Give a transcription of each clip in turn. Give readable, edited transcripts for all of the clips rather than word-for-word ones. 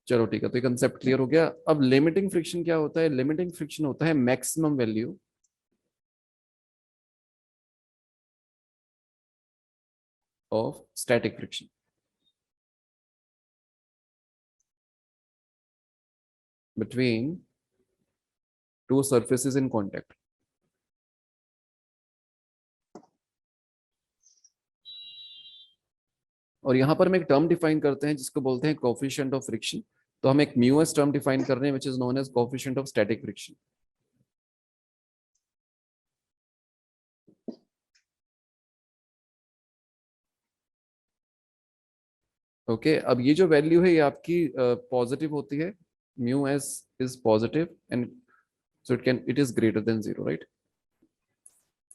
चलो ठीक है, तो ये कंसेप्ट क्लियर हो गया। अब लिमिटिंग फ्रिक्शन क्या होता है? लिमिटिंग फ्रिक्शन होता है maximum value of static friction. Between two surfaces in contact. और यहां पर हम एक टर्म डिफाइन करते हैं जिसको बोलते हैं कोफिशिएंट ऑफ फ्रिक्शन। तो हम एक म्यूएस टर्म डिफाइन कर रहे हैं which is known as coefficient of static friction. Okay, अब ये जो वैल्यू है ये आपकी पॉजिटिव होती है। Mu S is positive and so it is greater than zero, right?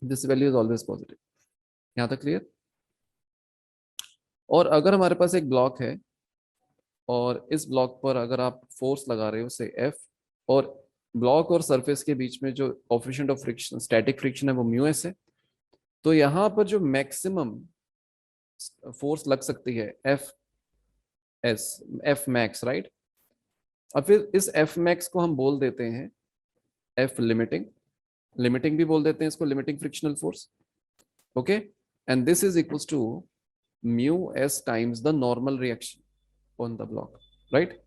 This value is always positive. यहाँ तक क्लियर? और अगर हमारे पास एक ब्लॉक है और इस ब्लॉक पर अगर आप फोर्स लगा रहे हो से एफ, और ब्लॉक और सरफेस के बीच में जो coefficient of friction static friction है वो म्यू एस है, तो यहाँ पर जो मैक्सिमम फोर्स लग सकती है F S, F max, right? अब फिर इस एफ मैक्स को हम बोल देते हैं एफ लिमिटिंग। लिमिटिंग भी बोल देते हैं इसको, limiting frictional force. Okay, and this is equals to mu S times the normal reaction on the block, right?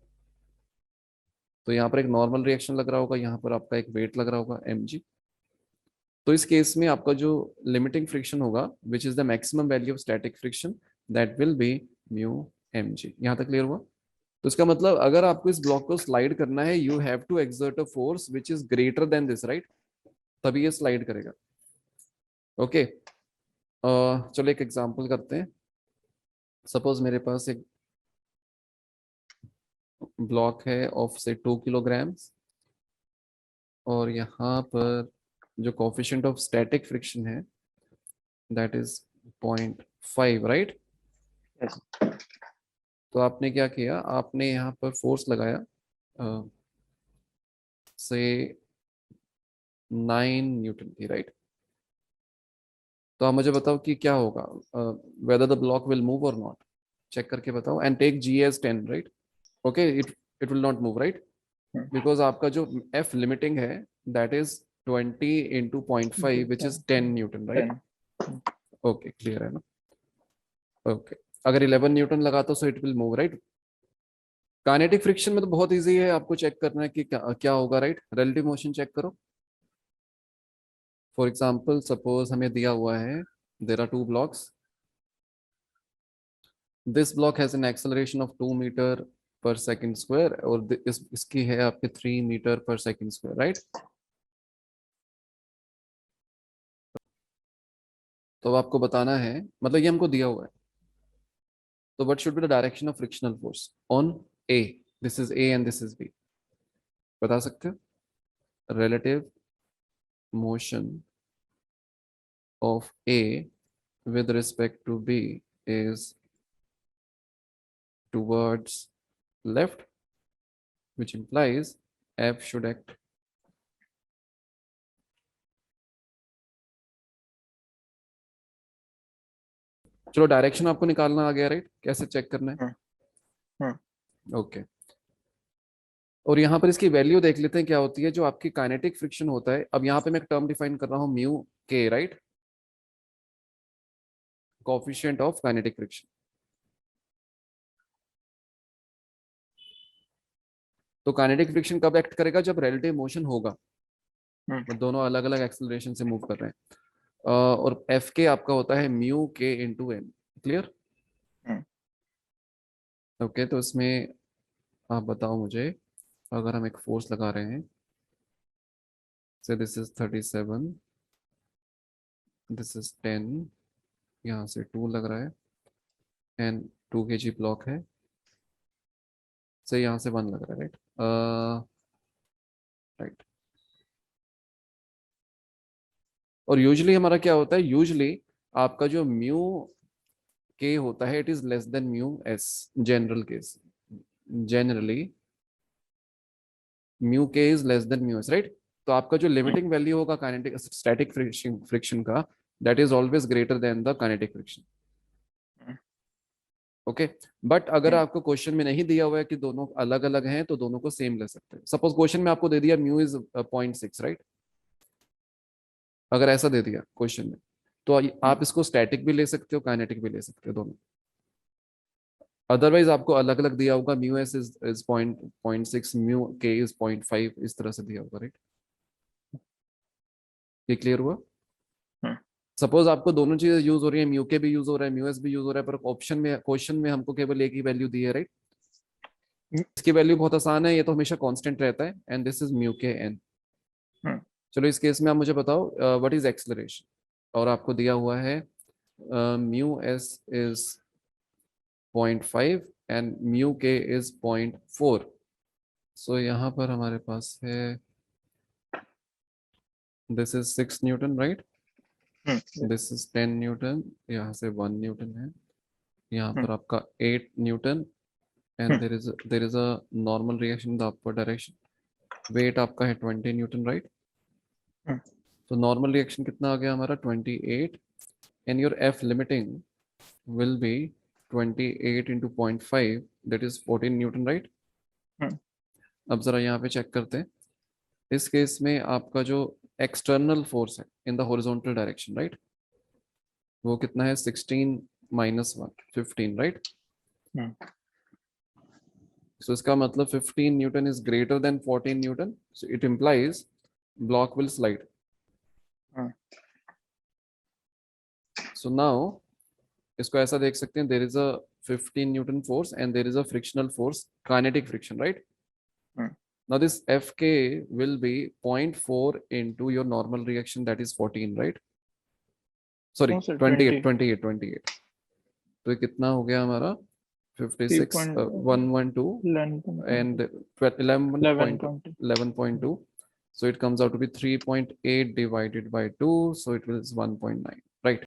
तो यहाँ पर एक नॉर्मल रिएक्शन लग रहा होगा, यहाँ पर आपका एक वेट लग रहा होगा mg। तो इस केस में आपका जो लिमिटिंग फ्रिक्शन होगा which is the maximum value of static friction, that will be mu mg। यहाँ तक क्लियर हुआ? तो इसका मतलब अगर आपको इस ब्लॉक को स्लाइड करना है, you have to exert a force which is greater than this, right? तभी ये स्लाइड करेगा। ओके, चलो एक एग्जांपल करते हैं। सपोज मेरे पास एक ब्लॉक है ऑफ से 2 किलोग्राम्स, और यहाँ पर जो कोफिशिएंट ऑफ स्टैटिक फ्रिक्शन है दैट इज 0.5, राइट? यस। तो आपने क्या किया, आपने यहाँ पर फोर्स लगाया से 9 न्यूटन की, राइट? तो आप मुझे बताओ कि क्या होगा, whether the block will move और नॉट। चेक करके बताओ and take g as 10, right? Okay, it will not move, right? Because आपका जो एफ लिमिटिंग है that is 20 into 0.5 which is 10 newton, right? 10। Okay, clear है ना? ओके, अगर 11 newton लगा तो so it will move, right? Kinetic friction में तो बहुत इजी है, आपको चेक करना है कि क्या होगा, राइट? रिलेटिव मोशन चेक करो। फॉर एग्जाम्पल सपोज हमें दिया हुआ है there are two blocks. This block has an acceleration of 2 metre per second square, और इसकी है आपके 3 metre per second square, right? तो अब आपको बताना है, मतलब ये हमको दिया हुआ है, तो what should be the direction of frictional force on A? This is A and this is B. बता सकते हो? Relative motion of A with respect to B is towards left, which implies F should act. चलो direction आपको निकालना आ गया, right? कैसे check करना है? ओके, और यहाँ पर इसकी वैल्यू देख लेते हैं क्या होती है जो आपकी काइनेटिक फ्रिक्शन होता है। अब यहाँ पे मैं एक टर्म डिफाइन कर रहा हूँ म्यू के, right? Coefficient of kinetic friction. तो काइनेटिक फ्रिक्शन कब एक्ट करेगा? जब रिलेटिव मोशन होगा, दोनों अलग अलग एक्सेलरेशन से मूव कर रहे हैं। और एफ के आपका होता है म्यू के इंटू एम। क्लियर? ओके, तो इसमें आप बताओ मुझे, अगर हम एक फोर्स लगा रहे हैं से दिस इज 37, दिस इज 10, यहाँ से 2 लग रहा है एंड 2 kg ब्लॉक है, से यहाँ से 1 लग रहा है, राइट? राइट। और यूजुअली हमारा क्या होता है, यूजुअली आपका जो म्यू के होता है it is less than mu s. General case, generally mu के is less than mu s, right? तो आपका जो लिमिटिंग वैल्यू होगा काइनेटिक स्टैटिक फ्रिक्शन का, that is always greater than the kinetic friction. Okay. But अगर आपको question में नहीं दिया हुआ है कि दोनों अलग अलग हैं तो दोनों को सेम ले सकते हैं। सपोज क्वेश्चन में आपको दे दिया म्यू इज 0.6, राइट? अगर ऐसा दे दिया क्वेश्चन में तो आप इसको स्टैटिक भी ले सकते हो, काइनेटिक भी ले सकते हो, दोनों। अदरवाइज आपको अलग अलग दिया होगा, म्यू एस इज 0.6, म्यू के इज 0.5, इस तरह से दिया होगा, राइट? ये क्लियर हुआ? सपोज आपको दोनों चीजें यूज हो रही है, म्यू के भी यूज हो रहा है, म्यू एस भी यूज हो रहा है, पर ऑप्शन में क्वेश्चन में हमको केवल एक ही वैल्यू दी है, राइट? इसकी वैल्यू बहुत आसान है, ये तो हमेशा कांस्टेंट रहता है, एंड दिस इज म्यू के एन। चलो इस केस में आप मुझे बताओ व्हाट इज एक्सेलरेशन, और आपको दिया हुआ है mu S is 0.5 and mu के इज 0.4। सो यहाँ पर हमारे पास है this is 6 newton, right? This is 10 newton, यहाँ से 1 न्यूटन है, यहाँ पर आपका 8 newton, and there is a normal reaction in the upper direction. Weight आपका है 20 न्यूटन, राइट? तो नॉर्मल रिएक्शन कितना आ गया हमारा? 28, and your F limiting will be 28 into 0.5, that is 14 Newton, right? अब जरा यहाँ पे चेक करते हैं। इस केस में आपका जो एक्सटर्नल फोर्स है in the horizontal direction, right, वो कितना है? 16 माइनस 1, 15, राइट? सो इसका मतलब 15 Newton is greater then 14 Newton, so it implies block will slide. So now इसको ऐसा देख सकते हैं, there is a 15 Newton force and there is a frictional force, kinetic friction, right? Now this Fk will be 0.4 into your normal reaction, that is 14, right? Sorry, 28. तो ये कितना हो गया हमारा? 56, 112 and 11.2. So it comes out to be 3.8 divided by 2, so it is 1.9, right?